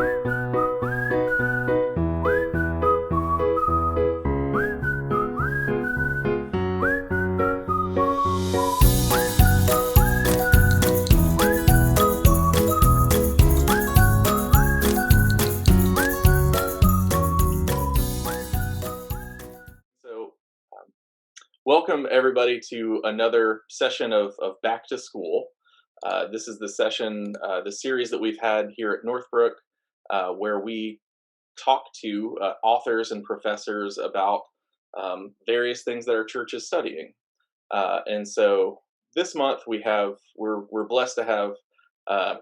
So, welcome everybody to another session of Back to School. This is the session, the series that we've had here at Northbrook, where we talk to authors and professors about various things that our church is studying. And so this month we're blessed to have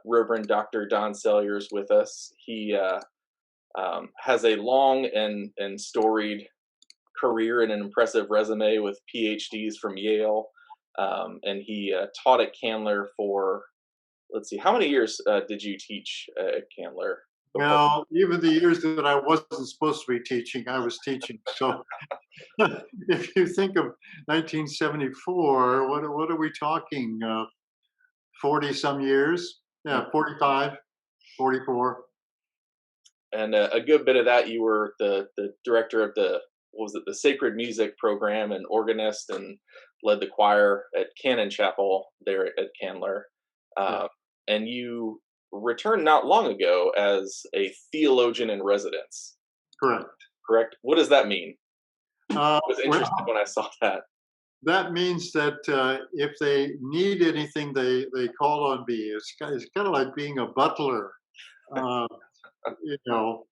Reverend Dr. Don Saliers with us. He has a long and storied career and an impressive resume with PhDs from Yale, and he taught at Candler for, let's see, how many years did you teach at Candler? Well, even the years that I wasn't supposed to be teaching, I was teaching. So if you think of 1974, what are we talking? 40 some years? Yeah, 45, 44. And a good bit of that, you were the director of the Sacred Music program and organist, and led the choir at Canon Chapel there at Candler. Yeah. And you returned not long ago as a theologian in residence. Correct? What does that mean? I was interested when I saw that. That means that if they need anything, they call on me. It's kind of like being a butler. Uh, you know,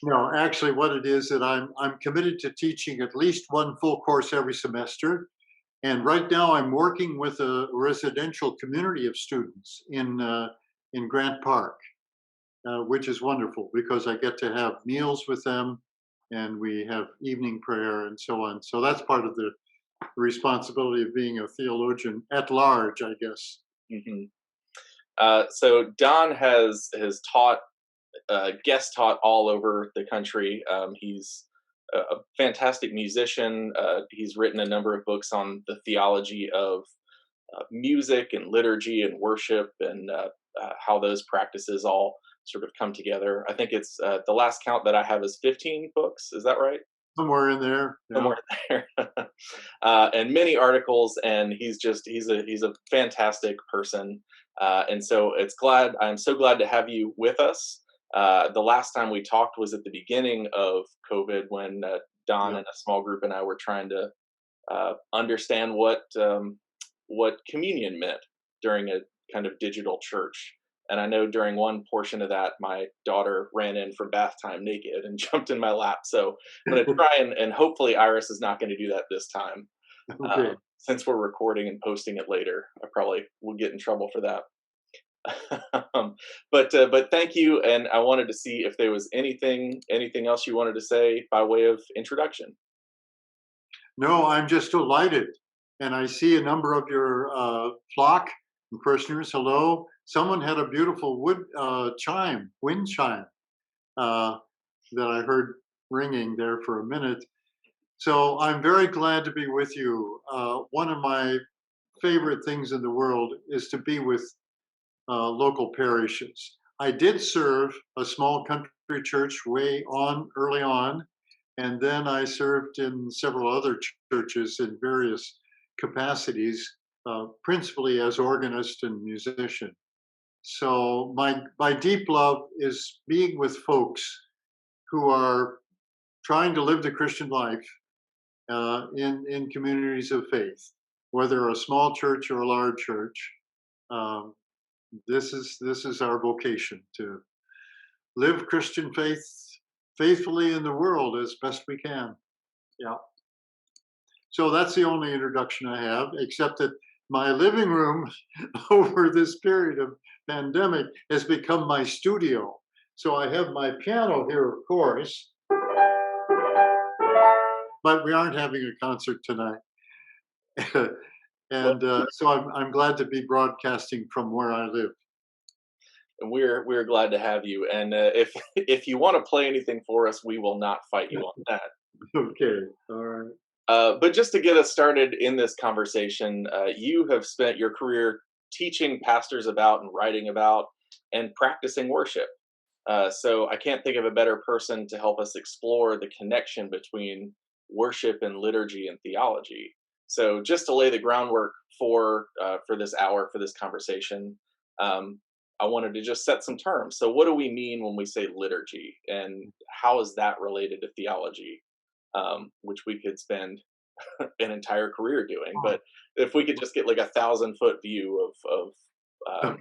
No, actually, what it is that I'm committed to teaching at least one full course every semester, and right now I'm working with a residential community of students in Grant Park, which is wonderful because I get to have meals with them, and we have evening prayer and so on. So that's part of the responsibility of being a theologian at large, I guess. hmm So Don has taught, guest taught all over the country. He's a fantastic musician. He's written a number of books on the theology of music and liturgy and worship, and how those practices all sort of come together. I think it's the last count that I have is 15 books. Is that right? Somewhere in there. Yeah. Somewhere there. And many articles, and he's a fantastic person. And so I'm so glad to have you with us. The last time we talked was at the beginning of COVID, when Don Yeah. and a small group and I were trying to understand what communion meant during a kind of digital church. And I know during one portion of that, my daughter ran in from bath time naked and jumped in my lap. So I'm going to try and hopefully Iris is not going to do that this time. Okay. Since we're recording and posting it later, I probably will get in trouble for that. But thank you, and I wanted to see if there was anything else you wanted to say by way of introduction. No, I'm just delighted. And I see a number of your flock and parishioners. Hello. Someone had a beautiful wind chime that I heard ringing there for a minute. So I'm very glad to be with you. One of my favorite things in the world is to be with local parishes. I did serve a small country church early on, and then I served in several other churches in various capacities, principally as organist and musician. So my deep love is being with folks who are trying to live the Christian life in communities of faith, whether a small church or a large church. Um, this is our vocation, to live Christian faith faithfully in the world as best we can. Yeah. So that's the only introduction I have, except that my living room over this period of pandemic has become my studio. So I have my piano here, of course, but we aren't having a concert tonight. And so I'm glad to be broadcasting from where I live. And we're glad to have you. And if you want to play anything for us, we will not fight you on that. Okay, all right. But just to get us started in this conversation, you have spent your career teaching pastors about and writing about and practicing worship. So I can't think of a better person to help us explore the connection between worship and liturgy and theology. So just to lay the groundwork for this hour for this conversation, um, I wanted to just set some terms. So what do we mean when we say liturgy, and how is that related to theology? Which we could spend an entire career doing. But if we could just get like 1,000 foot view of Okay.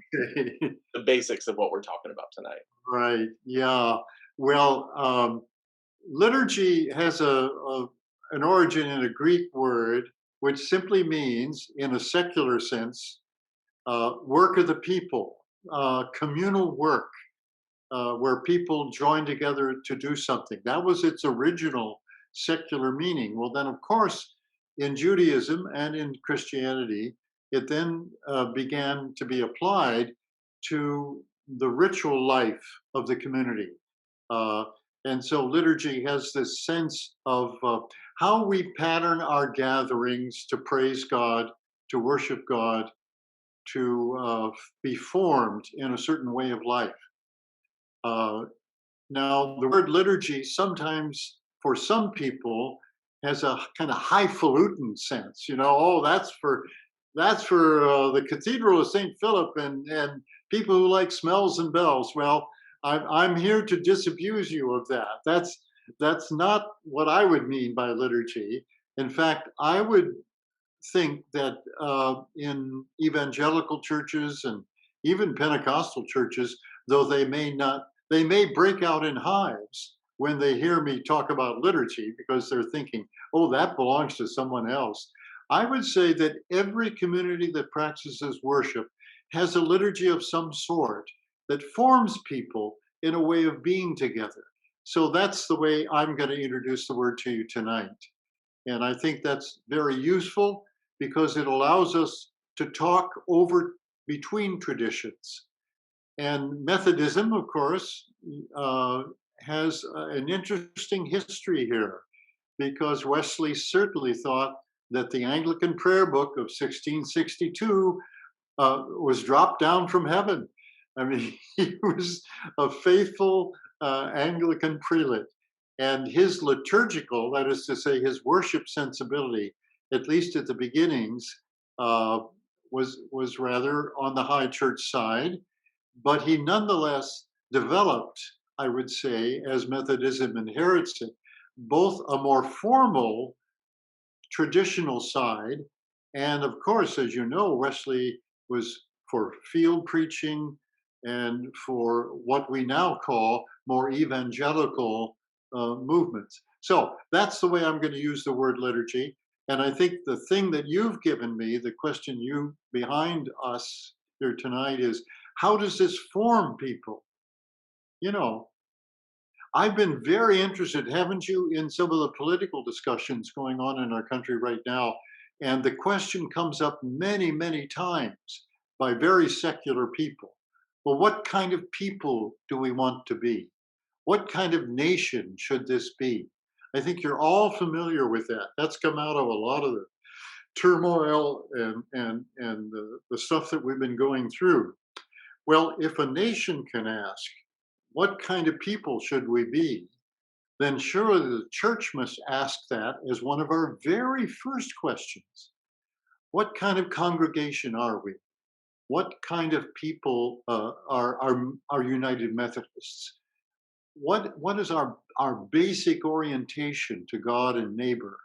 the basics of what we're talking about tonight. Right. Yeah. Well, liturgy has an origin in a Greek word which simply means, in a secular sense, work of the people, communal work, where people join together to do something. That was its original secular meaning. Well, then, of course, in Judaism and in Christianity, it then began to be applied to the ritual life of the community. Uh, and so liturgy has this sense of how we pattern our gatherings to praise God, to worship God, to be formed in a certain way of life. Uh, Now, the word liturgy sometimes, for some people, has a kind of highfalutin sense. Oh, that's for the Cathedral of St. Philip and people who like smells and bells. Well, I'm here to disabuse you of that. That's not what I would mean by liturgy. In fact, I would think that in evangelical churches and even Pentecostal churches, though they may break out in hives when they hear me talk about liturgy because they're thinking, oh, that belongs to someone else. I would say that every community that practices worship has a liturgy of some sort that forms people in a way of being together. So that's the way I'm going to introduce the word to you tonight. And I think that's very useful because it allows us to talk over between traditions. And Methodism, of course, uh, has an interesting history here because Wesley certainly thought that the Anglican prayer book of 1662 was dropped down from heaven. I mean, he was a faithful Anglican prelate. And his liturgical, that is to say, his worship sensibility, at least at the beginnings, uh, was rather on the high church side. But he nonetheless developed, I would say, as Methodism inherits it, both a more formal traditional side. And of course, as you know, Wesley was for field preaching and for what we now call more evangelical movements. So that's the way I'm going to use the word liturgy. And I think the thing that you've given me, the question you behind us here tonight is, how does this form people? You know, I've been very interested, haven't you, in some of the political discussions going on in our country right now. And the question comes up many, many times by very secular people. Well, what kind of people do we want to be? What kind of nation should this be? I think you're all familiar with that. That's come out of a lot of the turmoil and the stuff that we've been going through. Well, if a nation can ask, what kind of people should we be? Then surely the church must ask that as one of our very first questions. What kind of congregation are we? What kind of people are United Methodists? What is our basic orientation to God and neighbor?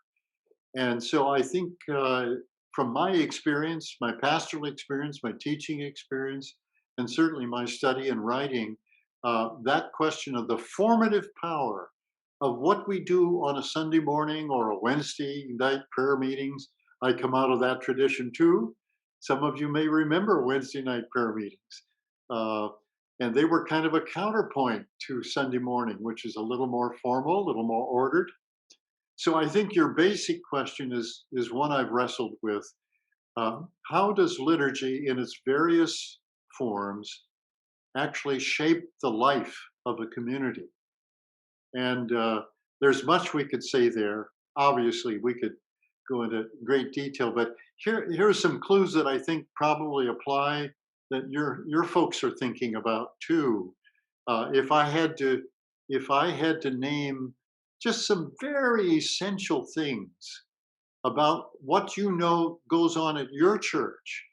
And so I think from my experience, my pastoral experience, my teaching experience, and certainly my study and writing, that question of the formative power of what we do on a Sunday morning or a Wednesday night prayer meetings, I come out of that tradition too. Some of you may remember Wednesday night prayer meetings. Uh, and they were kind of a counterpoint to Sunday morning, which is a little more formal, a little more ordered. So I think your basic question is one I've wrestled with. How does liturgy, in its various forms, actually shape the life of a community? And there's much we could say there. Obviously, we could go into great detail, but here are some clues that I think probably apply that your folks are thinking about too. If I had to name just some very essential things about what you know goes on at your church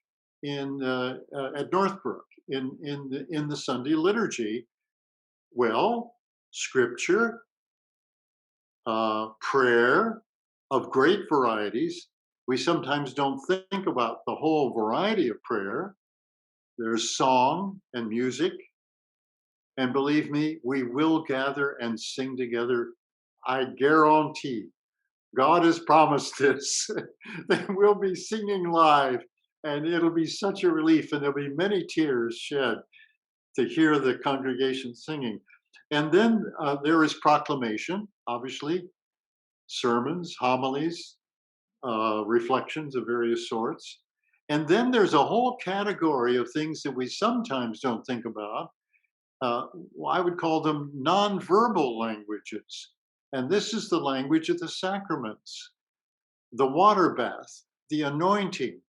at Northbrook in the Sunday liturgy, well, scripture, prayer of great varieties. We sometimes don't think about the whole variety of prayer. There's song and music. And believe me, we will gather and sing together. I guarantee. God has promised this. That we'll be singing live, and it'll be such a relief, and there'll be many tears shed to hear the congregation singing. And then there is proclamation, obviously, sermons, homilies, reflections of various sorts. And then there's a whole category of things that we sometimes don't think about. uh, I would call them nonverbal languages. And this is the language of the sacraments, the water bath, the anointing,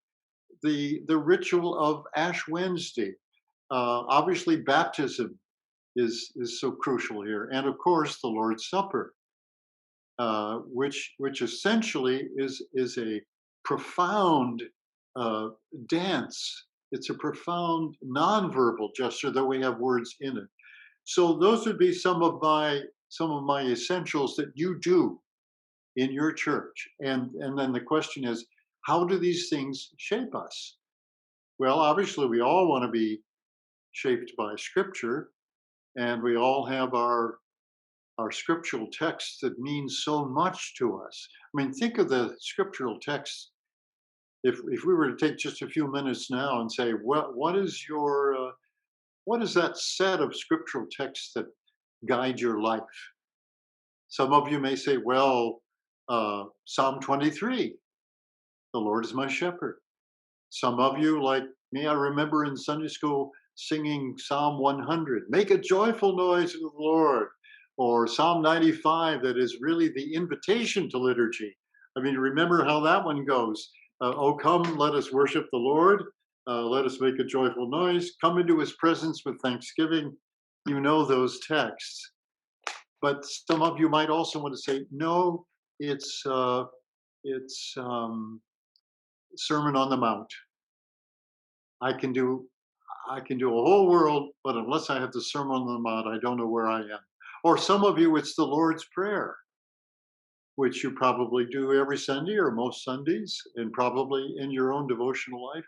the ritual of Ash Wednesday. Obviously, baptism is so crucial here. And of course, the Lord's Supper, which essentially is a profound uh, dance. It's a profound nonverbal gesture, though we have words in it. So those would be some of my essentials that you do in your church. And then the question is, how do these things shape us? Well, obviously, we all want to be shaped by Scripture, and we all have our scriptural texts that mean so much to us. I mean, think of the scriptural texts. If we were to take just a few minutes now and say, what is that set of scriptural texts that guide your life? Some of you may say, well, Psalm 23, the Lord is my shepherd. Some of you, like me, I remember in Sunday school singing Psalm 100, make a joyful noise to the Lord, or Psalm 95, that is really the invitation to liturgy. I mean, remember how that one goes. Oh, come, let us worship the Lord. Let us make a joyful noise. Come into his presence with thanksgiving. You know those texts. But some of you might also want to say, no, it's Sermon on the Mount. I can do I can do a whole world, but unless I have the Sermon on the Mount, I don't know where I am. Or some of you, it's the Lord's Prayer, which you probably do every Sunday or most Sundays, and probably in your own devotional life.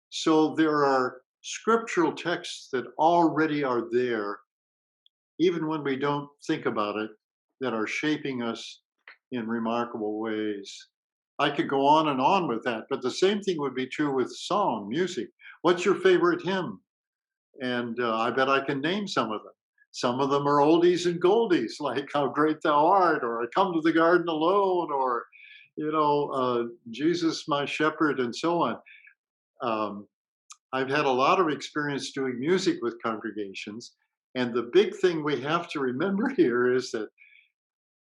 So there are scriptural texts that already are there, even when we don't think about it, that are shaping us in remarkable ways. I could go on and on with that, but the same thing would be true with song, music. What's your favorite hymn? And I bet I can name some of them. Some of them are oldies and goldies, like "How Great Thou Art," or "I Come to the Garden Alone," or "Jesus, My Shepherd," and so on. Um, I've had a lot of experience doing music with congregations, and the big thing we have to remember here is that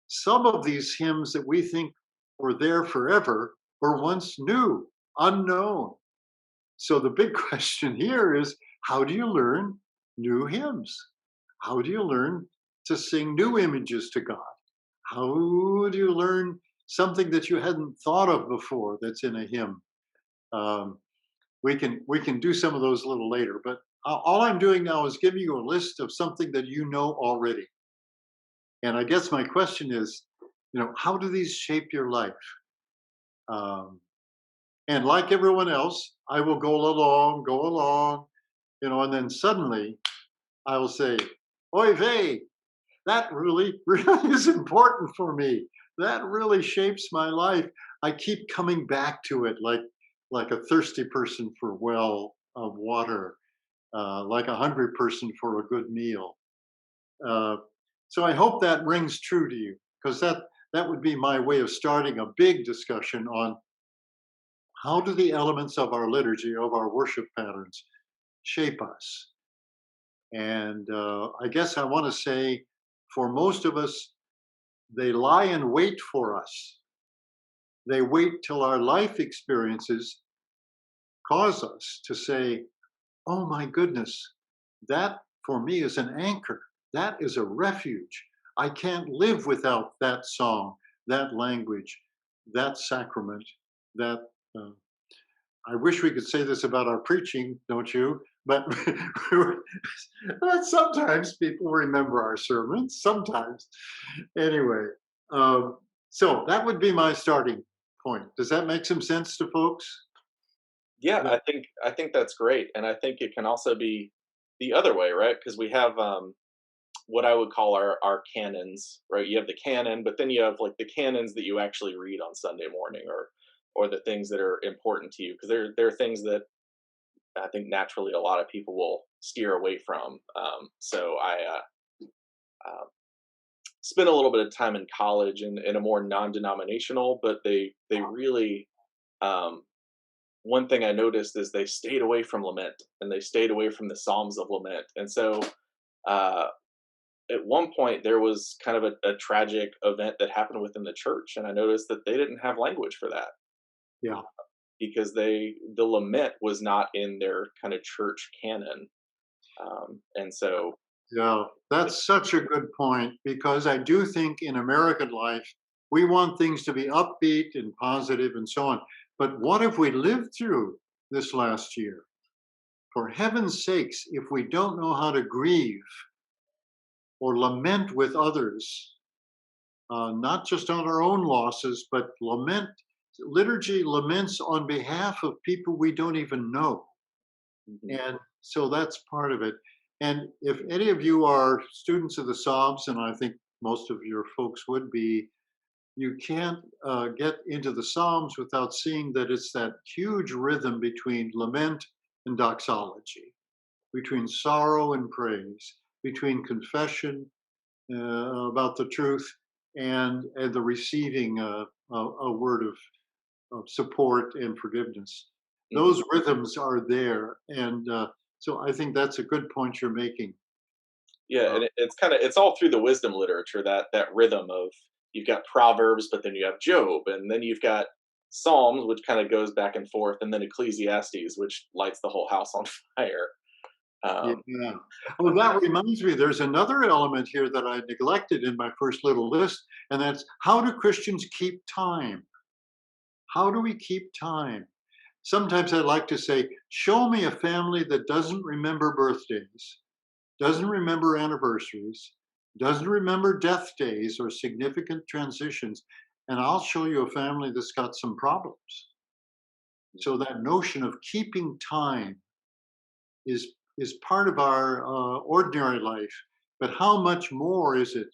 some of these hymns that we think were there forever were once new, unknown. So the big question here is, how do you learn new hymns? How do you learn to sing new images to God? How do you learn something that you hadn't thought of before that's in a hymn? Um, we can do some of those a little later, but all I'm doing now is giving you a list of something that you know already. And I guess my question is, how do these shape your life? Um, and like everyone else, I will go along, and then suddenly I will say, "Oy vey, that really, really is important for me. That really shapes my life." I keep coming back to it, like a thirsty person for a well of water, like a hungry person for a good meal. Uh, so I hope that rings true to you, because that would be my way of starting a big discussion on how do the elements of our liturgy, of our worship patterns, shape us. And I guess I want to say, for most of us, they lie in wait for us. They wait till our life experiences cause us to say, "Oh my goodness, that for me is an anchor. That is a refuge. I can't live without that song, that language, that sacrament, that. Uh, I wish we could say this about our preaching, don't you? But sometimes people remember our sermons. Sometimes, anyway. Um, so that would be my starting point. Does that make some sense to folks? Yeah, That, I think that's great, and I think it can also be the other way, right? Because we have what I would call our canons, right? You have the canon, but then you have like the canons that you actually read on Sunday morning, or the things that are important to you, because there are things that I think naturally a lot of people will steer away from. So I uh, spent a little bit of time in college in a more non-denominational, but they really um, one thing I noticed is they stayed away from lament, and they stayed away from the Psalms of lament. And so uh, at one point there was kind of a tragic event that happened within the church, and I noticed that they didn't have language for that yeah. because the lament was not in their kind of church canon. And so Yeah, that's such a good point because I do think in American life, we want things to be upbeat and positive and so on. But what have we lived through this last year? For heaven's sakes, if we don't know how to grieve or lament with others, not just on our own losses, but liturgy laments on behalf of people we don't even know. mhm. And so that's part of it. And if any of you are students of the Psalms, and I think most of your folks would be, you can't get into the Psalms without seeing that it's that huge rhythm between lament and doxology, between sorrow and praise, between confession about the truth and the receiving a word of support and forgiveness. Mhm. Those rhythms are there, and so I think that's a good point you're making. Yeah, Uh, and it's kind of it's all through the wisdom literature, that rhythm of you've got Proverbs, but then you have Job, and then you've got Psalms, which kind of goes back and forth, and then Ecclesiastes, which lights the whole house on fire. Um, yeah. Oh, that reminds me. There's another element here that I neglected in my first little list, and that's how do Christians keep time? How do we keep time? Sometimes I like to say, show me a family that doesn't remember birthdays, doesn't remember anniversaries, doesn't remember death days or significant transitions, and I'll show you a family that's got some problems. So that notion of keeping time is part of our ordinary life, but how much more is it?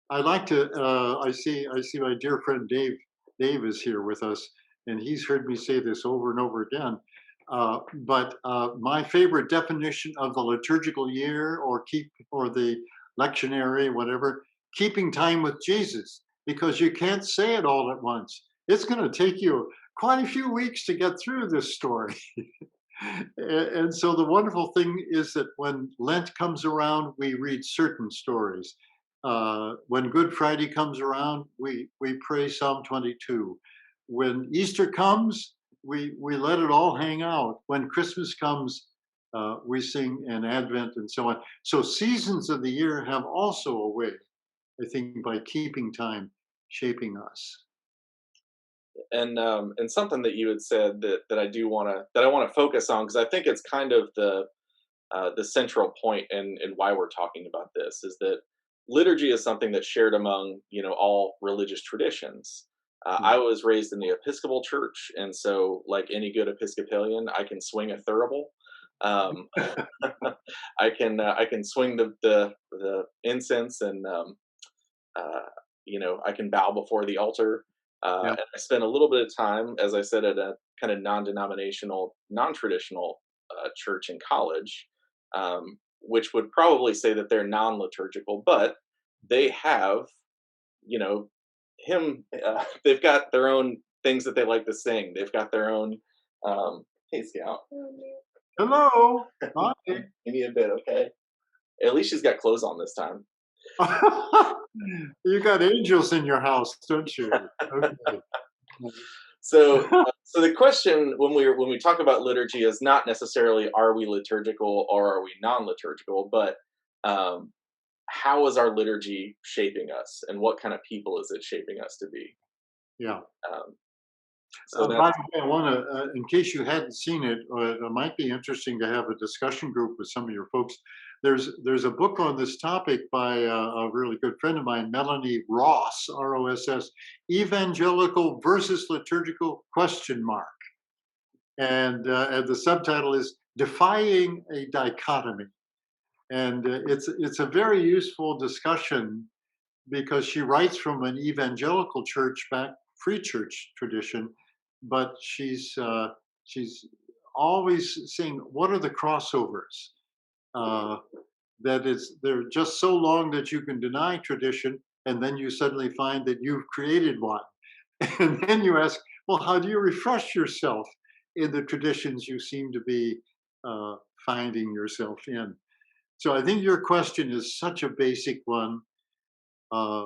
I like to. I see my dear friend Dave. Dave is here with us, and he's heard me say this over and over again. But my favorite definition of the liturgical year, or the lectionary, whatever, keeping time with Jesus, because you can't say it all at once. It's going to take you quite a few weeks to get through this story. And so the wonderful thing is that when Lent comes around, we read certain stories. When Good Friday comes around, we pray Psalm 22. When Easter comes, we let it all hang out. When Christmas comes, we sing an Advent and so on. So seasons of the year have also a way, I think, by keeping time, shaping us. and something that you had said that I want to focus on, because I think it's kind of the central point and why we're talking about this is that liturgy is something that's shared among all religious traditions. Yeah. I was raised in the Episcopal Church, and so like any good Episcopalian, I can swing a thurible. Um, I can swing the incense, and I can bow before the altar. Yeah. And I spent a little bit of time, as I said, at a kind of non-denominational, non-traditional church in college, which would probably say that they're non-liturgical, but they have, you know, they've got their own things that they like to sing. They've got their own. Hey, Scout. Hello. Hi. Give me a bit, okay? At least she's got clothes on this time. You got angels in your house, don't you? Okay. So the question when we talk about liturgy is not necessarily are we liturgical or are we non-liturgical, but um, how is our liturgy shaping us, and what kind of people is it shaping us to be? Yeah. Um, so By that's the way, I want to, in case you hadn't seen it, it might be interesting to have a discussion group with some of your folks. There's a book on this topic by a really good friend of mine, Melanie Ross, Ross, Evangelical versus Liturgical question mark, and the subtitle is Defying a Dichotomy, and it's a very useful discussion because she writes from an evangelical church back free church tradition, but she's always saying, what are the crossovers? Uh, that is, they're just so long that you can deny tradition, and then you suddenly find that you've created one, and then you ask, well, how do you refresh yourself in the traditions you seem to be uh, finding yourself in? So I think your question is such a basic one. Uh,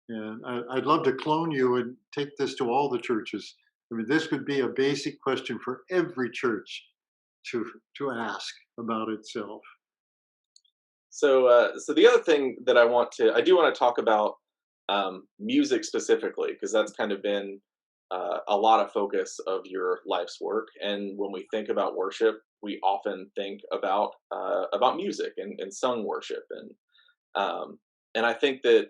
and I'd love to clone you and take this to all the churches. I mean, this could be a basic question for every church to to ask about itself. so the other thing that I do want to talk about music specifically, because that's kind of been a lot of focus of your life's work. And when we think about worship, we often think about music and sung worship, um, and I think that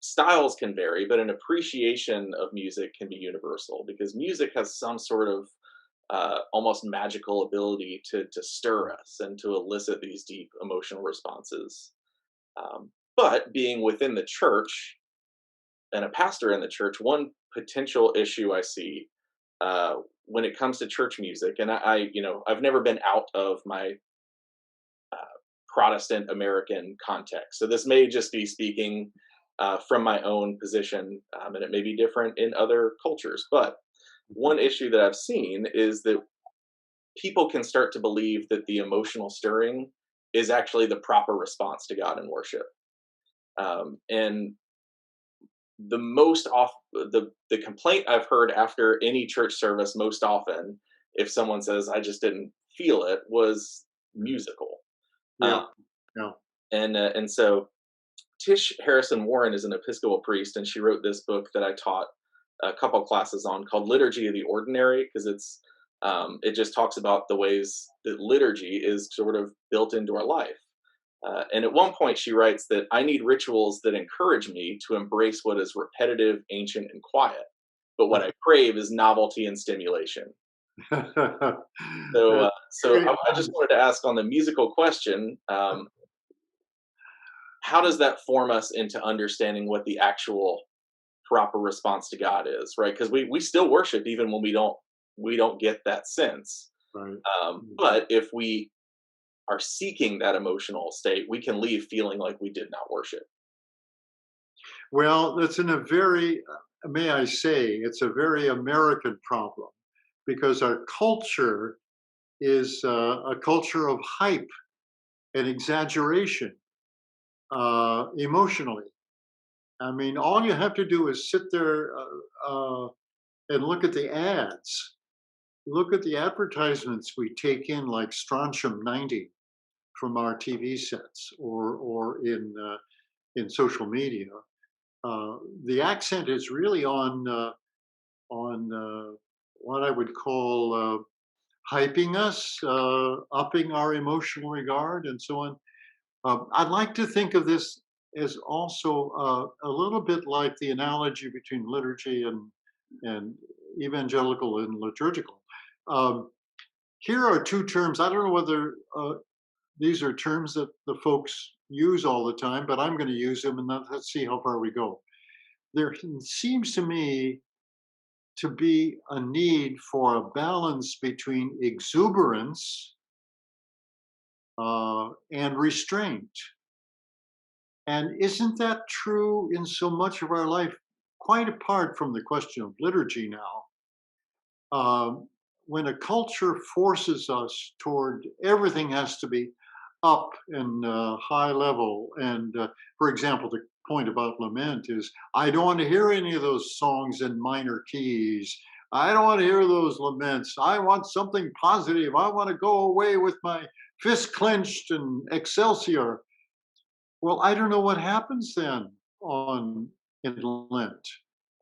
styles can vary, but an appreciation of music can be universal, because music has some sort of almost magical ability to stir us and to elicit these deep emotional responses. But being within the church and a pastor in the church, one potential issue I see when it comes to church music, and I've never been out of my uh, Protestant American context, so this may just be speaking from my own position, and it may be different in other cultures. But one issue that I've seen is that people can start to believe that the emotional stirring is actually the proper response to God in worship. And the complaint I've heard after any church service most often, if someone says I just didn't feel it, was musical. Yeah, Um, yeah. and so Tish Harrison Warren is an Episcopal priest, and she wrote this book that I taught a couple classes on, called Liturgy of the Ordinary, because it just talks about the ways that liturgy is sort of built into our life. And at one point, she writes that I need rituals that encourage me to embrace what is repetitive, ancient, and quiet. But what I crave is novelty and stimulation. So, That's so very I just wanted to ask on the musical question, how does that form us into understanding what the actual proper response to God is, right? Because we still worship even when we don't get that sense. right. But if we are seeking that emotional state, we can leave feeling like we did not worship. Well, that's in a very, may I say, it's a very American problem because our culture is a culture of hype and exaggeration emotionally. I mean, all you have to do is sit there and look at the ads. Look at the advertisements we take in, like Strontium 90 from our TV sets or in social media. The accent is really on what I would call hyping us, upping our emotional regard, and so on. I'd like to think of this as also a little bit like the analogy between liturgy and evangelical and liturgical. Um, Here are two terms. I don't know whether these are terms that the folks use all the time, but I'm going to use them, and let's see how far we go. There seems to me to be a need for a balance between exuberance and restraint. And isn't that true in so much of our life, quite apart from the question of liturgy now? When a culture forces us toward everything has to be up and high level, and for example, the point about lament is I don't want to hear any of those songs in minor keys. I don't want to hear those laments. I want something positive. I want to go away with my fist clenched and Excelsior. Well, I don't know what happens then on in Lent,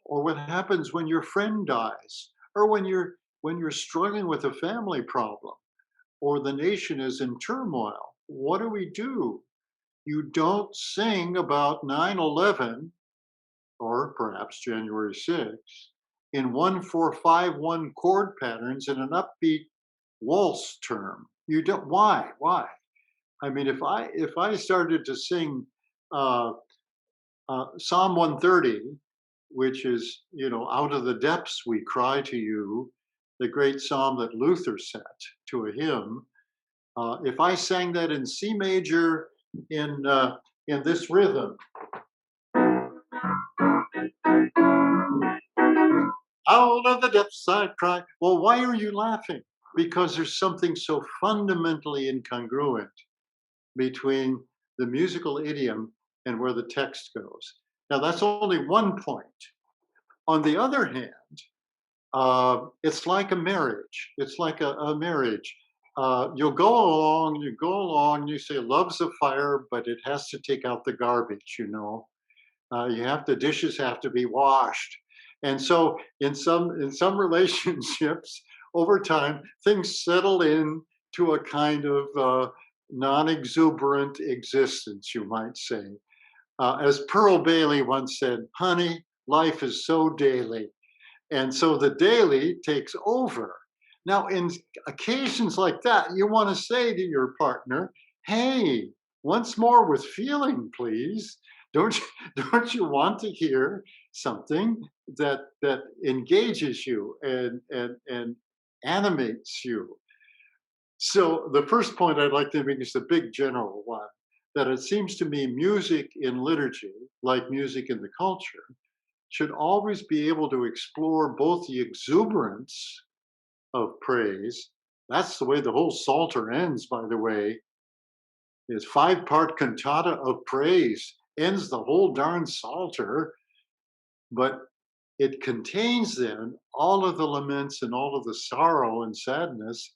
or what happens when your friend dies, or when you're struggling with a family problem, or the nation is in turmoil. What do we do? You don't sing about 9/11 or perhaps January 6th in 1/4/5/1 chord patterns in an upbeat waltz term. You don't. Why? Why? I mean, if I started to sing uh, Psalm 130, which is, out of the depths we cry to you, the great psalm that Luther set to a hymn. If I sang that in C major in this rhythm, out of the depths I cry. Well, why are you laughing? Because there's something so fundamentally incongruent between the musical idiom and where the text goes. Now, that's only one point. On the other hand, it's like a marriage. It's like a marriage. You go along, you say, love's a fire, but it has to take out the garbage. The dishes have to be washed. And so in some relationships, over time, things settle in to a kind of non-exuberant existence, you might say. As Pearl Bailey once said, honey, life is so daily. And so the daily takes over. Now, in occasions like that, you want to say to your partner, hey, once more with feeling, please. Don't you, don't you want to hear something that engages you and animates you? So the first point I'd like to make is the big general one, that it seems to me music in liturgy, like music in the culture, should always be able to explore both the exuberance of praise. That's the way the whole Psalter ends, by the way. Is five-part cantata of praise ends the whole darn Psalter, but it contains then all of the laments and all of the sorrow and sadness.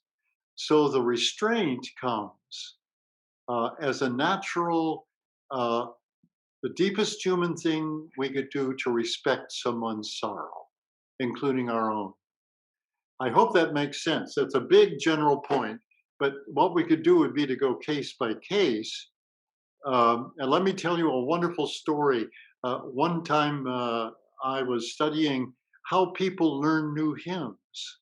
So the restraint comes as a natural, the deepest human thing we could do to respect someone's sorrow, including our own. I hope that makes sense. That's a big general point, but what we could do would be to go case by case. And let me tell you a wonderful story. One time I was studying how people learn new hymns,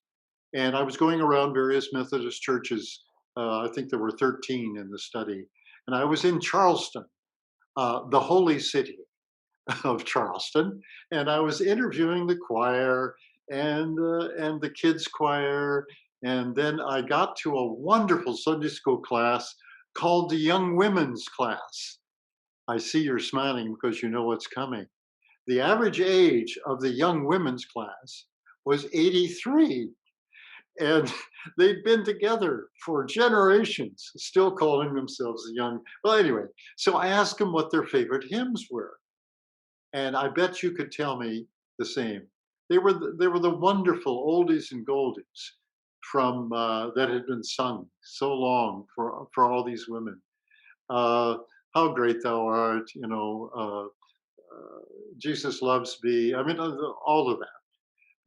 and I was going around various Methodist churches. I think there were 13 in the study, and I was in Charleston, the holy city of Charleston, and I was interviewing the choir and the kids choir, and then I got to a wonderful Sunday school class called the Young Women's Class. I see you're smiling because you know what's coming. The average age of the Young Women's Class was 83, and they'd been together for generations, still calling themselves the young. Well, anyway, so I asked them what their favorite hymns were. And I bet you could tell me the same. They were the wonderful oldies and goldies from that had been sung so long for all these women. Uh, how great thou art, Jesus loves me. I mean, all of that.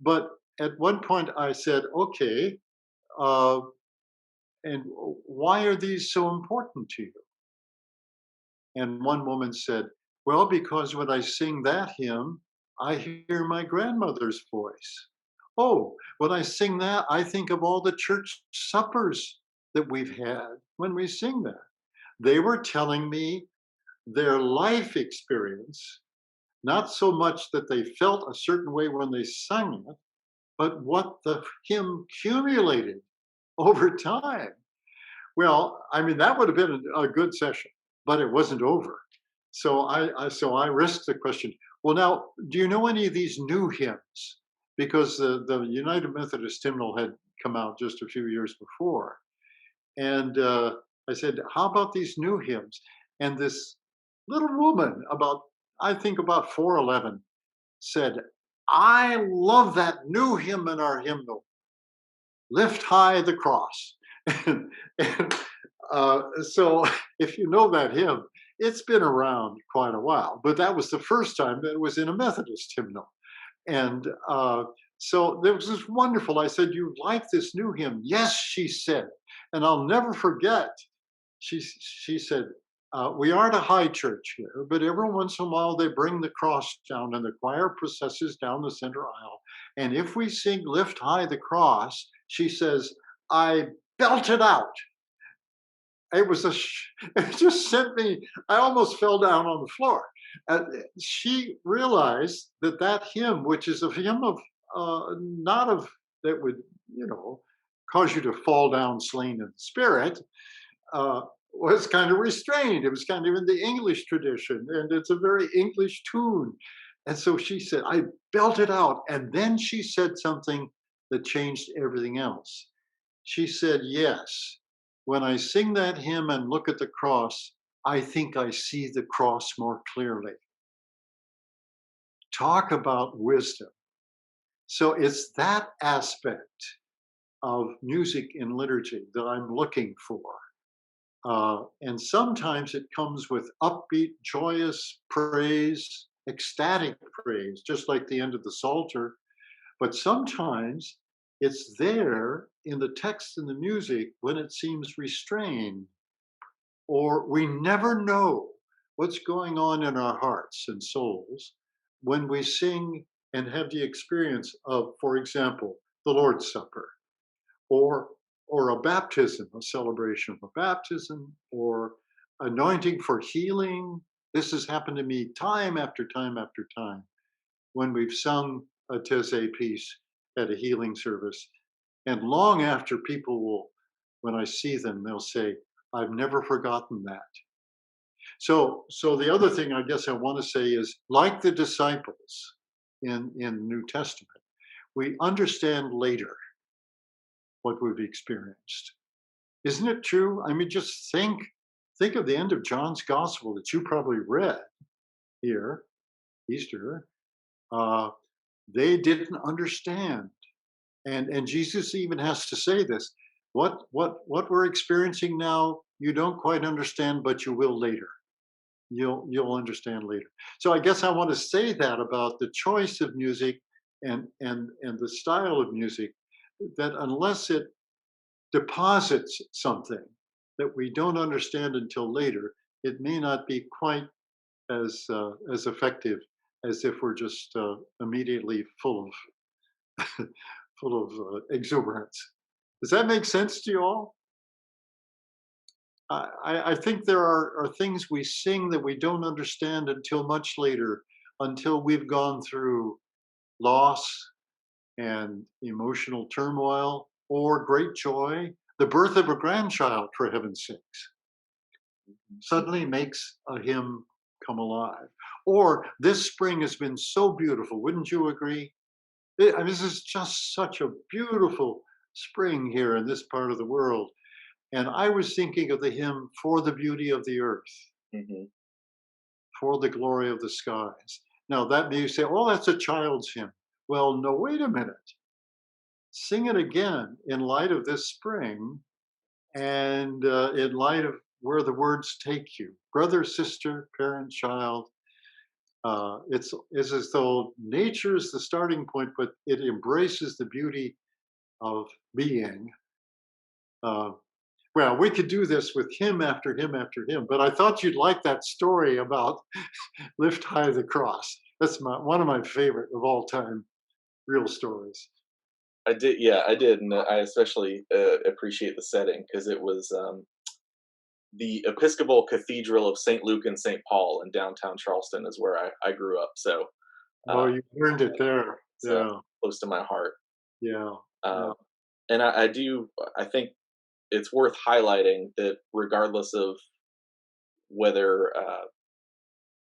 But at one point, I said, "Okay, uh, and why are these so important to you?" And one woman said, well, because when I sing that hymn, I hear my grandmother's voice. Oh, when I sing that, I think of all the church suppers that we've had when we sing that. They were telling me their life experience, not so much that they felt a certain way when they sang it, but what the hymn accumulated over time. Well, I mean, that would have been a good session, but it wasn't over. So I risked the question. Well, now, do you know any of these new hymns? Because the United Methodist hymnal had come out just a few years before, and I said, "How about these new hymns?" And this little woman, I think about 4'11", said, "I love that new hymn in our hymnal, Lift High the Cross." and So if you know that hymn, it's been around quite a while, but that was the first time that it was in a Methodist hymnal. And so there was this wonderful. I said, "You like this new hymn?" "Yes," she said. And I'll never forget. She said, "We aren't a high church here, but every once in a while they bring the cross down and the choir processes down the center aisle. And if we sing 'Lift High the Cross,' she says, I belt it out." It was it just sent me, I almost fell down on the floor. She realized that that hymn, which is a hymn of, not of, that would, you know, cause you to fall down slain in the spirit, uh, was kind of restrained. It was kind of in the English tradition, and it's a very English tune. And so she said, I belted out. And then she said something that changed everything else. She said, "Yes, when I sing that hymn and look at the cross, I think I see the cross more clearly." Talk about wisdom. So it's that aspect of music in liturgy that I'm looking for. And sometimes it comes with upbeat, joyous praise, ecstatic praise, just like the end of the Psalter. But sometimes it's there in the text and the music when it seems restrained, or we never know what's going on in our hearts and souls when we sing and have the experience of, for example, the Lord's Supper, or a baptism, a celebration of a baptism, or anointing for healing. This has happened to me time after time after time when we've sung a Tese piece at a healing service. And long after, people will, when I see them, they'll say, I've never forgotten that. So the other thing I guess I want to say is, like the disciples in New Testament, we understand later what we've experienced. Isn't it true? I mean, just think of the end of John's gospel that you probably read here, Easter. Uh, they didn't understand, and Jesus even has to say this: what we're experiencing now, you don't quite understand, but you will later. You'll understand later. So I guess I want to say that about the choice of music and the style of music, that unless it deposits something that we don't understand until later, it may not be quite as effective as if we're just immediately full of exuberance. Does that make sense to you all? I think there are things we sing that we don't understand until much later, until we've gone through loss and emotional turmoil or great joy. The birth of a grandchild, for heaven's sakes, suddenly makes a hymn come alive. Or this spring has been so beautiful, wouldn't you agree? I mean, this is just such a beautiful spring here in this part of the world. And I was thinking of the hymn, For the Beauty of the Earth, Hmm. for the glory of the skies. Now, that may say, oh, that's a child's hymn. Well, no, wait a minute. Sing it again in light of this spring, and in light of where the words take you. Brother, sister, parent, child. It's as though nature is the starting point, but it embraces the beauty of being. Uh, well, we could do this with hymn after hymn after hymn, but I thought you'd like that story about Lift High the Cross. That's one of my favorite of all time real stories. I did, yeah, I did, and I especially appreciate the setting because it was the Episcopal Cathedral of St. Luke and St. Paul in downtown Charleston is where I grew up. So Oh, uh, you learned it there. it's Yeah, close to my heart. yeah, yeah, Um, and I do, I think it's worth highlighting that regardless of whether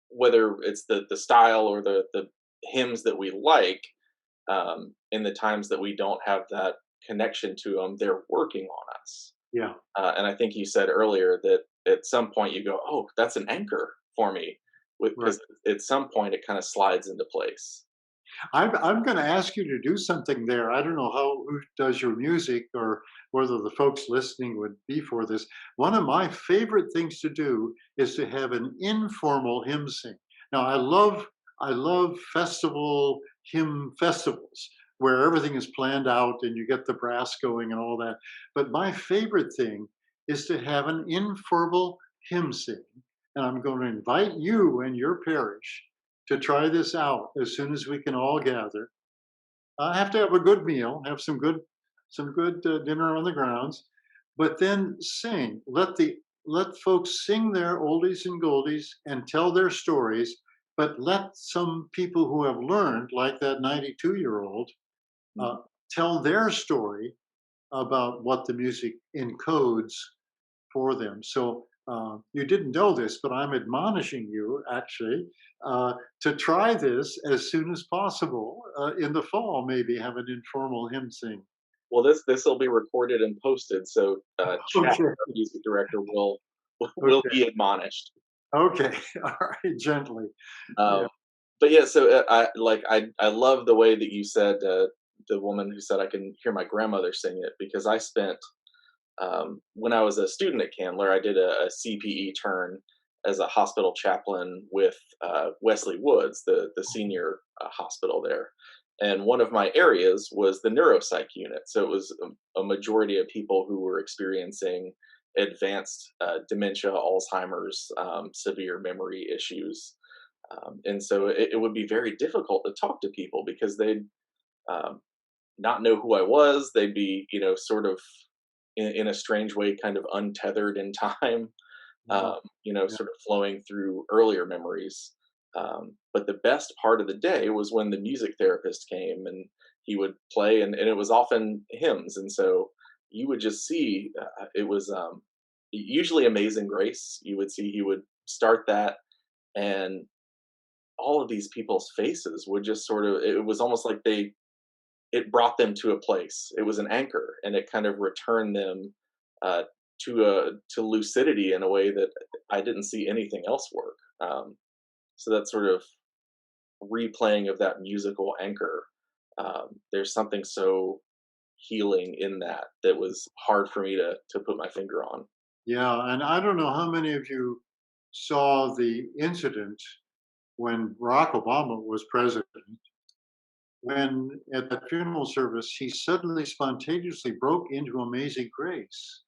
whether it's the style or the hymns that we like, in the times that we don't have that connection to them, they're working on us. yeah, And I think you said earlier that at some point you go, "Oh, that's an anchor for me," right. because at some point it kind of slides into place. I'm going to ask you to do something there. I don't know who does your music or whether the folks listening would be for this. One of my favorite things to do is to have an informal hymn sing. Now, I love hymn festivals where everything is planned out and you get the brass going and all that. But my favorite thing is to have an informal hymn sing. And I'm going to invite you and your parish to try this out as soon as we can all gather. I have to have a good meal, have some good dinner on the grounds, but then sing. Let folks sing their oldies and goldies and tell their stories, but let some people who have learned, like that 92-year-old, uh, Mhm. tell their story about what the music encodes for them. So you didn't know this, but I'm admonishing you actually to try this as soon as possible in the fall. Maybe have an informal hymn sing. Well, this will be recorded and posted, so Chad, Okay, our music director, will will okay, be admonished. okay. All right, gently. Yeah, Um, but yeah, so I love the way that you said the woman who said I can hear my grandmother sing it because I spent when I was a student at Candler, I did a CPE turn as a hospital chaplain with Wesley Woods, the senior hospital there. And one of my areas was the neuropsych unit. So it was a majority of people who were experiencing advanced dementia, Alzheimer's, severe memory issues. And so it would be very difficult to talk to people because they'd um, not know who I was. They'd be, sort of in a strange way, kind of untethered in time, yeah, yeah. sort of flowing through earlier memories. But the best part of the day was when the music therapist came and he would play, and it was often hymns. And so you would just see it was usually Amazing Grace. You would see he would start that, and all of these people's faces would just sort of, it was almost like it brought them to a place. It was an anchor, and it kind of returned them uh, to lucidity in a way that I didn't see anything else work. So that sort of replaying of that musical anchor. There's something so healing in that that was hard for me to put my finger on. Yeah, and I don't know how many of you saw the incident when Barack Obama was president, when at that funeral service he suddenly spontaneously broke into Amazing Grace.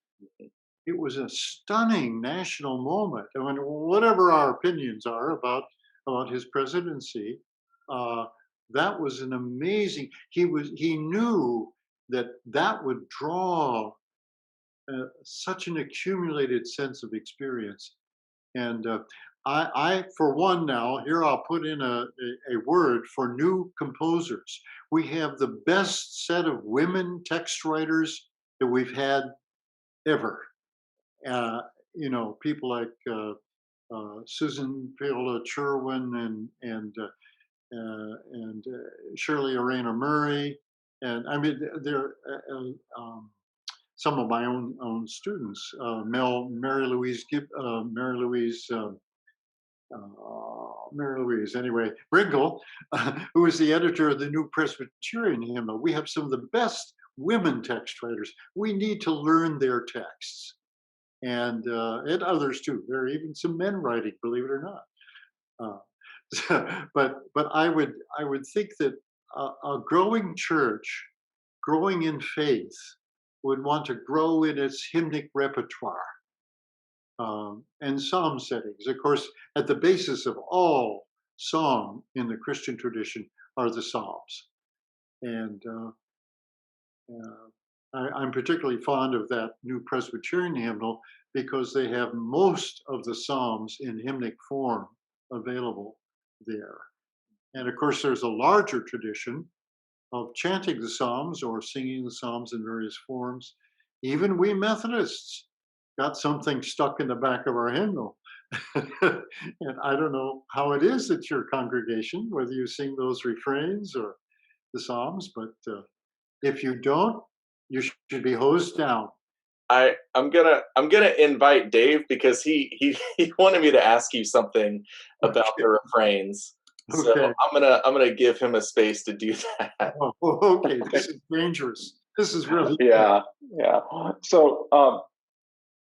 It was a stunning national moment. I mean, whatever our opinions are about his presidency, uh, that was an amazing. He knew that that would draw such an accumulated sense of experience. And for one, now here I'll put in a word for new composers. We have the best set of women text writers that we've had ever. Uh, people like Susan Viola Cherwin and Shirley Arena Murray, and I mean some of my own students, Mary Louise, anyway, Bringle, who is the editor of the New Presbyterian Hymnal. We have some of the best women text writers. We need to learn their texts, and others too. There are even some men writing, believe it or not. But I would think that a growing church, growing in faith, would want to grow in its hymnic repertoire and psalm settings. Of course, at the basis of all song in the Christian tradition are the psalms, and I'm particularly fond of that New Presbyterian hymnal because they have most of the psalms in hymnic form available there. And of course, there's a larger tradition of chanting the Psalms or singing the Psalms in various forms. Even we Methodists got something stuck in the back of our hymnal. And I don't know how it is at your congregation, whether you sing those refrains or the Psalms, but if you don't, you should be hosed down. I'm gonna invite Dave because he he wanted me to ask you something about Okay. the refrains. So Okay. I'm gonna give him a space to do that. Oh, okay. This is dangerous. This is really Yeah, yeah. So,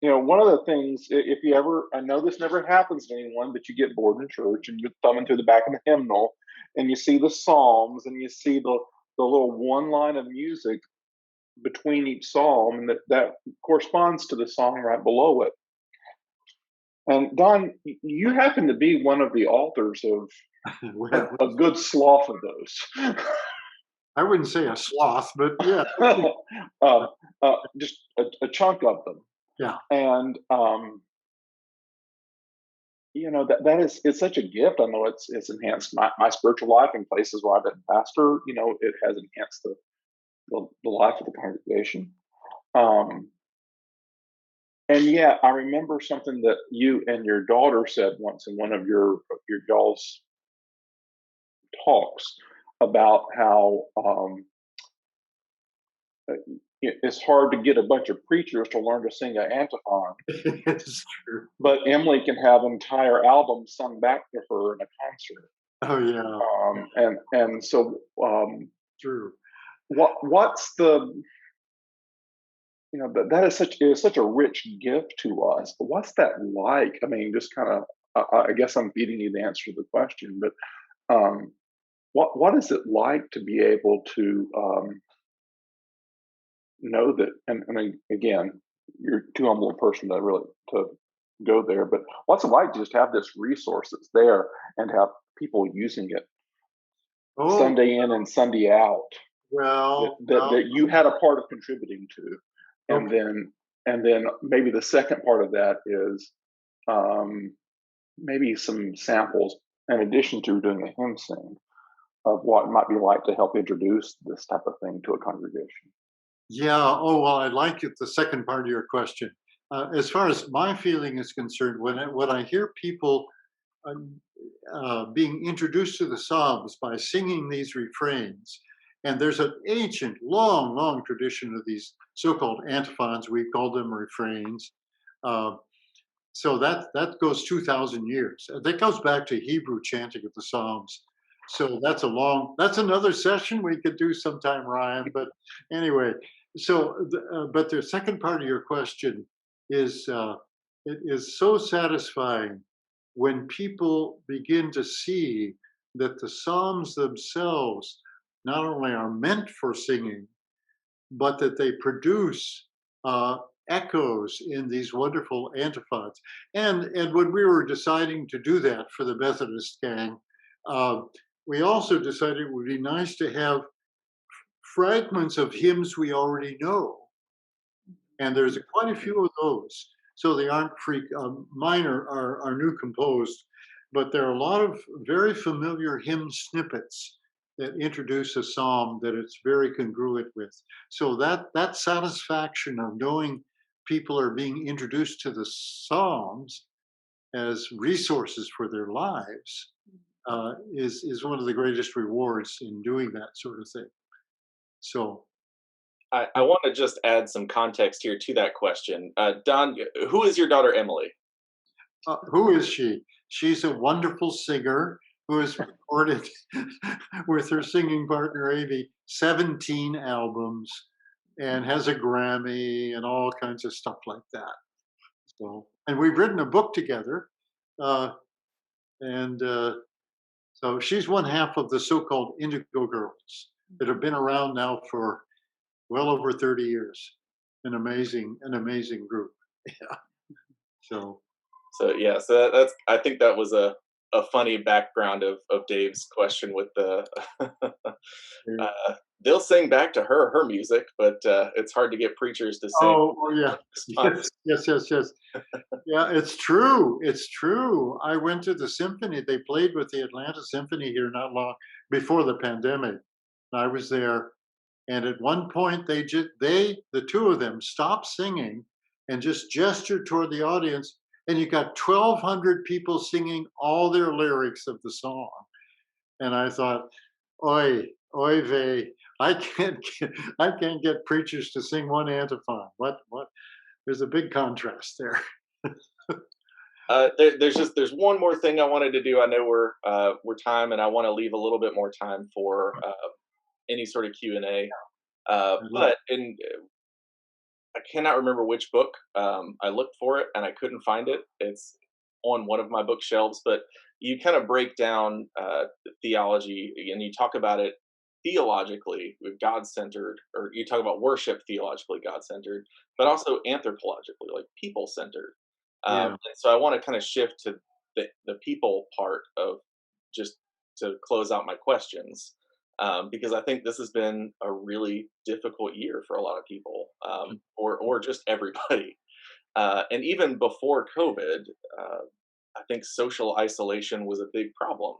one of the things, if you ever, I know this never happens to anyone, but you get bored in church and you're thumbing through the back of the hymnal and you see the Psalms and you see the little one line of music between each psalm, and that corresponds to the song right below it. And Don, you happen to be one of the authors of well, a good slough of those. I wouldn't say a sloth, but yeah, uh, just a chunk of them. yeah. And that is, it's such a gift. I know it's enhanced my spiritual life in places where I've been pastor. It has enhanced the life of the congregation. Um, and yeah, I remember something that you and your daughter said once in one of your y'all's talks about how it's hard to get a bunch of preachers to learn to sing an antiphon, It's true. but Emily can have entire albums sung back to her in a concert. Oh yeah, And so, true. what's the that is such a rich gift to us. But what's that like? I mean, just kind of, I guess I'm feeding you the answer to the question, but what is it like to be able to know that? And I mean, again, you're too humble a person to really to go there. But what's it like to just have this resource that's there and have people using it Oh Sunday in and Sunday out well. that you had a part of contributing to, and Okay. then maybe the second part of that is um, maybe some samples in addition to doing a hymn sing of what it might be like to help introduce this type of thing to a congregation. Yeah. Oh well, I like it. The second part of your question. As far as my feeling is concerned, when I hear people um, being introduced to the Psalms by singing these refrains. And there's an ancient, long, long tradition of these so-called antiphons. We call them refrains. Uh, so that goes 2,000 years. That goes back to Hebrew chanting of the Psalms. So that's another session we could do sometime, Ryan. But anyway, but the second part of your question is it is so satisfying when people begin to see that the Psalms themselves not only are meant for singing, but that they produce uh, echoes in these wonderful antiphons. And when we were deciding to do that for the Methodist gang, uh, we also decided it would be nice to have fragments of hymns we already know, and there's quite a few of those. So they aren't mine are new composed, but there are a lot of very familiar hymn snippets that introduce a psalm that it's very congruent with. So that satisfaction of knowing people are being introduced to the psalms as resources for their lives is one of the greatest rewards in doing that sort of thing. So I want to just add some context here to that question. Don, who is your daughter Emily? who is she? She's a wonderful singer who has recorded with her singing partner Avi 17 albums and has a Grammy and all kinds of stuff like that. So, and we've written a book together, uh, and so she's one half of the so-called Indigo Girls that have been around now for well over 30 years. An amazing group. Yeah. So So yeah, so that's I think that was a funny background of Dave's question with the yeah. uh, they'll sing back to her music, but it's hard to get preachers to sing Oh yeah. response. Yes. Yeah, it's true. It's true. I went to the symphony. They played with the Atlanta Symphony here not long before the pandemic. I was there, and at one point the two of them stopped singing and just gestured toward the audience, and you got 1,200 people singing all their lyrics of the song. And I thought, oi, oi vey, I can't get preachers to sing one antiphon. What? There's a big contrast there. There's one more thing I wanted to do. I know we're time, and I want to leave a little bit more time for any sort of Q&A. I love But in I cannot remember which book. I looked for it and I couldn't find it. It's on one of my bookshelves, but you kind of break down theology and you talk about it theologically, with God centered, or you talk about worship theologically, God centered, but it. also anthropologically, like people centered. Yeah. And so I want to kind of shift to the people part of just to close out my questions, because I think this has been a really difficult year for a lot of people, or just everybody. And even before COVID, I think social isolation was a big problem.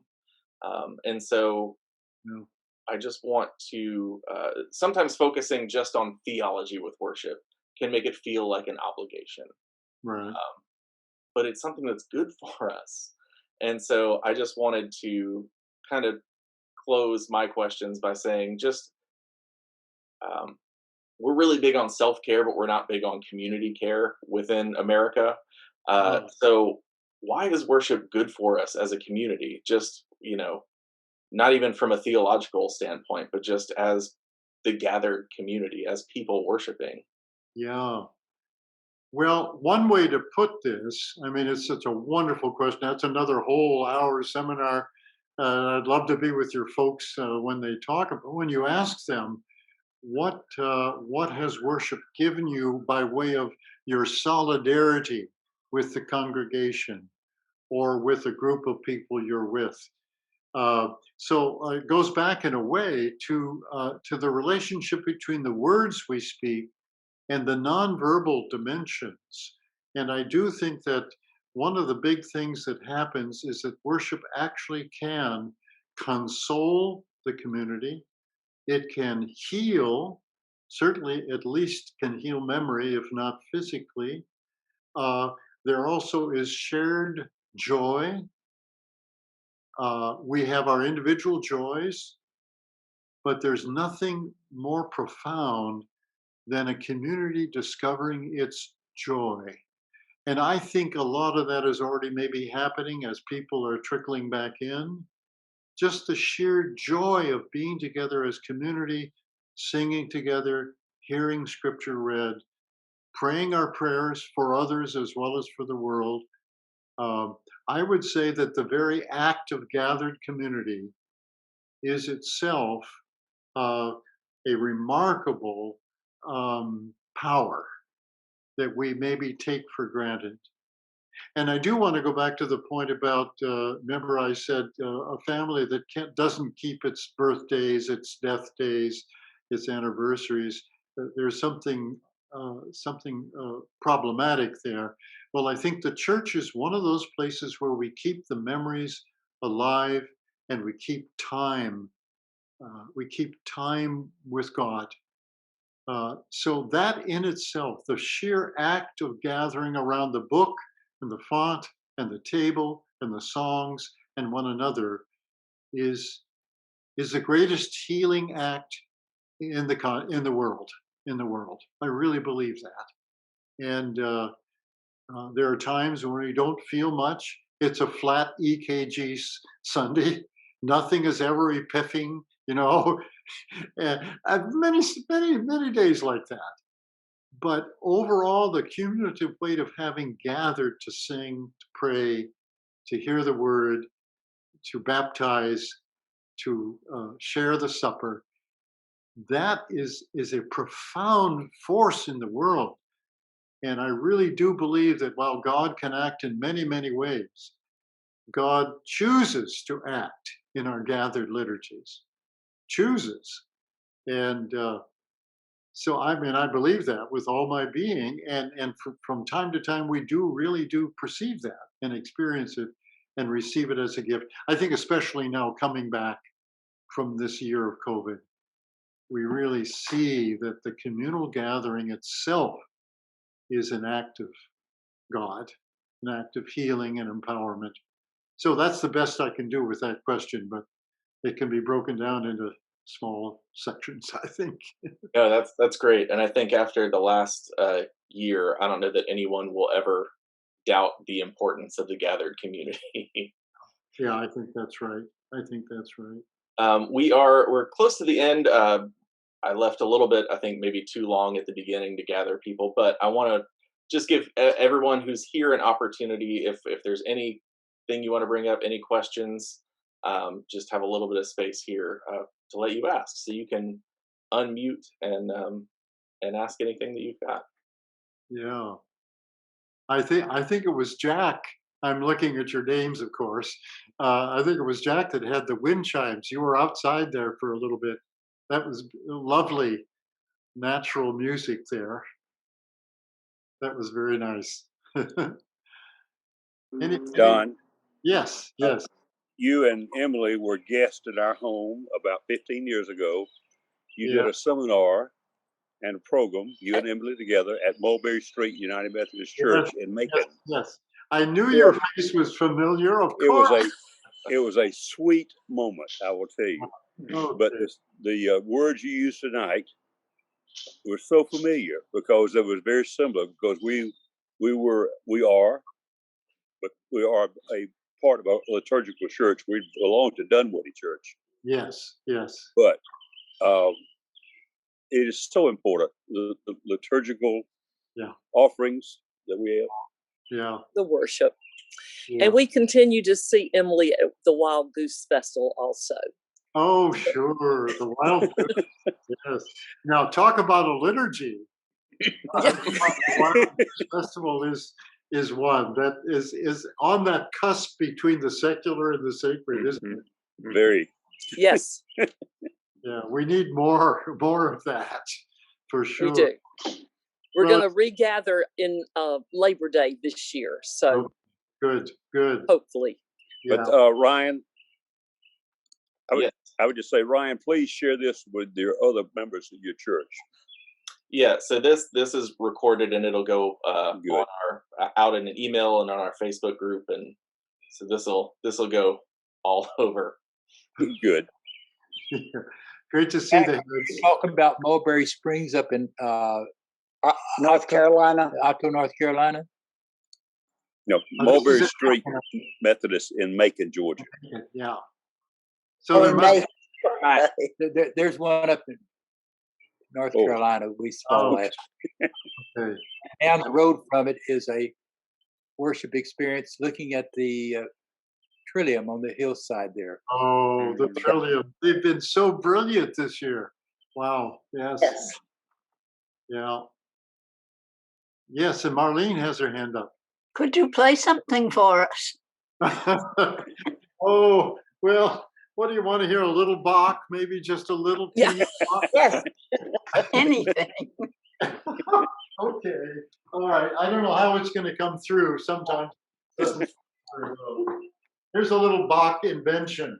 And so Yeah. I just want to sometimes focusing just on theology with worship can make it feel like an obligation, Right. but it's something that's good for us. And so I just wanted to kind of close my questions by saying just um, we're really big on self care, but we're not big on community care within America. Oh, So why is worship good for us as a community? Just not even from a theological standpoint, but just as the gathered community, as people worshiping. yeah. Well, one way to put this, I mean, it's such a wonderful question. That's another whole hour seminar. I'd love to be with your folks when they talk about when you ask them what has worship given you by way of your solidarity with the congregation or with a group of people you're with. So it goes back in a way to the relationship between the words we speak and the nonverbal dimensions. And I do think that one of the big things that happens is that worship actually can console the community. It can heal, certainly, at least can heal memory, if not physically. Uh, there also is shared joy. We have our individual joys, but there's nothing more profound than a community discovering its joy. And I think a lot of that is already maybe happening as people are trickling back in. Just the sheer joy of being together as community, singing together, hearing scripture read, praying our prayers for others as well as for the world. Um, I would say that the very act of gathered community is itself uh, a remarkable power that we maybe take for granted. And I do want to go back to the point about remember I said a family that doesn't keep its birthdays, its death days, its anniversaries. There's something problematic there. Well, I think the church is one of those places where we keep the memories alive and we keep time. We keep time with God. So that in itself, the sheer act of gathering around the book and the font and the table and the songs and one another is is the greatest healing act in the world. In the world, I really believe that. And there are times when we don't feel much. It's a flat EKG Sunday. Nothing is ever epiphing, you know. And I've many days like that. But overall, the cumulative weight of having gathered to sing, to pray, to hear the word, to baptize, to share the supper, that is a profound force in the world. And I really do believe that while God can act in many ways, God chooses to act in our gathered liturgies, chooses. And so I mean, I believe that with all my being, and from time to time, we really do perceive that and experience it and receive it as a gift. I think especially now coming back from this year of COVID, we really see that the communal gathering itself is an act of God, an act of healing and empowerment. So that's the best I can do with that question, but it can be broken down into small sections, I think. Yeah, that's great. And I think after the last year, I don't know that anyone will ever doubt the importance of the gathered community. Yeah, I think that's right. I think that's right. We're close to the end. I left a little bit, I think maybe too long at the beginning to gather people, but I want to just give everyone who's here an opportunity. If there's anything you want to bring up, any questions, just have a little bit of space here to let you ask, so you can unmute and ask anything that you've got. Yeah. I think it was Jack. I'm looking at your names, of course. I think it was Jack that had the wind chimes. You were outside there for a little bit. That was lovely, natural music there. That was very nice. Don, Yes, uh, yes. you and Emily were guests at our home about 15 years ago. You Yeah. did a seminar and a program, you and Emily together, at Mulberry Street United Methodist Church Yes, in yes, Macon. yes. I knew your face was familiar, of It was course. it was a sweet moment, I will tell you. But Okay. the words you used tonight were so familiar because it was very similar. Because we are a part of a liturgical church. We belong to Dunwoody Church, Yes, yes. but um, it is so important, the liturgical Yeah, offerings that we have. yeah, the worship. yeah. And we continue to see Emily at the Wild Goose Festival also. Oh, sure. The wild goose. Yes. Now talk about a liturgy. The Wild Goose Festival is one that is on that cusp between the secular and the sacred, isn't it? Very. Yes, Yeah, we need more of that for we sure. do. We're Well, going to regather in Labor Day this year. So good, good. hopefully. Yeah. But Ryan, Yes. I would just say, Ryan, please share this with your other members of your church. Yeah, so this is recorded and it'll go Good. on our out in an email and on our Facebook group, and so this will go all over. Good. Great to see the We're heads. talking about Mulberry Springs up in North Carolina. Otto, North Carolina. No, this is Mulberry in Street Methodist in Macon, Georgia. Yeah. So there In must May. There's one up in North Oh. Carolina we saw Oh. last. okay. Down the road from it is a worship experience looking at the Trillium on the hillside there. Oh, the Trillium. They've been so brilliant this year. Wow. Yes. Yes. Yeah. Yes, and Marlene has her hand up. Could you play something for us? Oh, well, what do you want to hear? A little Bach? Maybe just a little Yeah. teeny Bach? Yes. Anything. Okay. All right. I don't know how it's going to come through. Sometimes it doesn't. Here's a little Bach invention.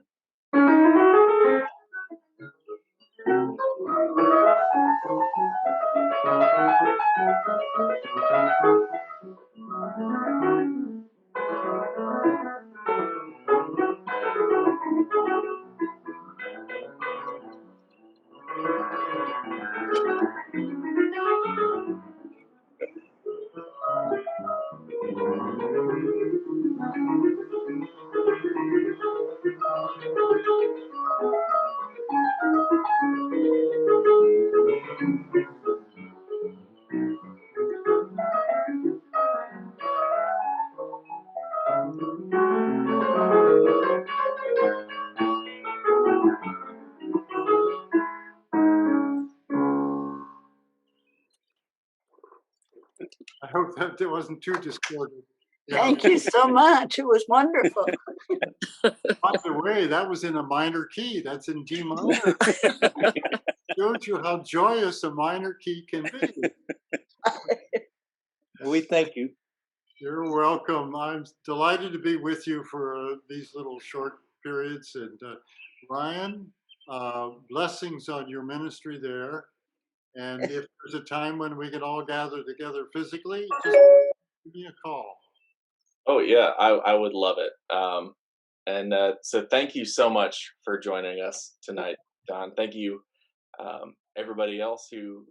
I hope that it wasn't too discordant. Yeah. Thank you so much. It was wonderful. By the way, that was in a minor key. That's in D minor. Shows you how joyous a minor key can be. We thank you. You're welcome. I'm delighted to be with you for these little short periods. And Ryan, blessings on your ministry there. And if there's a time when we can all gather together physically, just give me a call. Oh yeah, I would love it. And so thank you so much for joining us tonight, Don. Thank you, everybody else who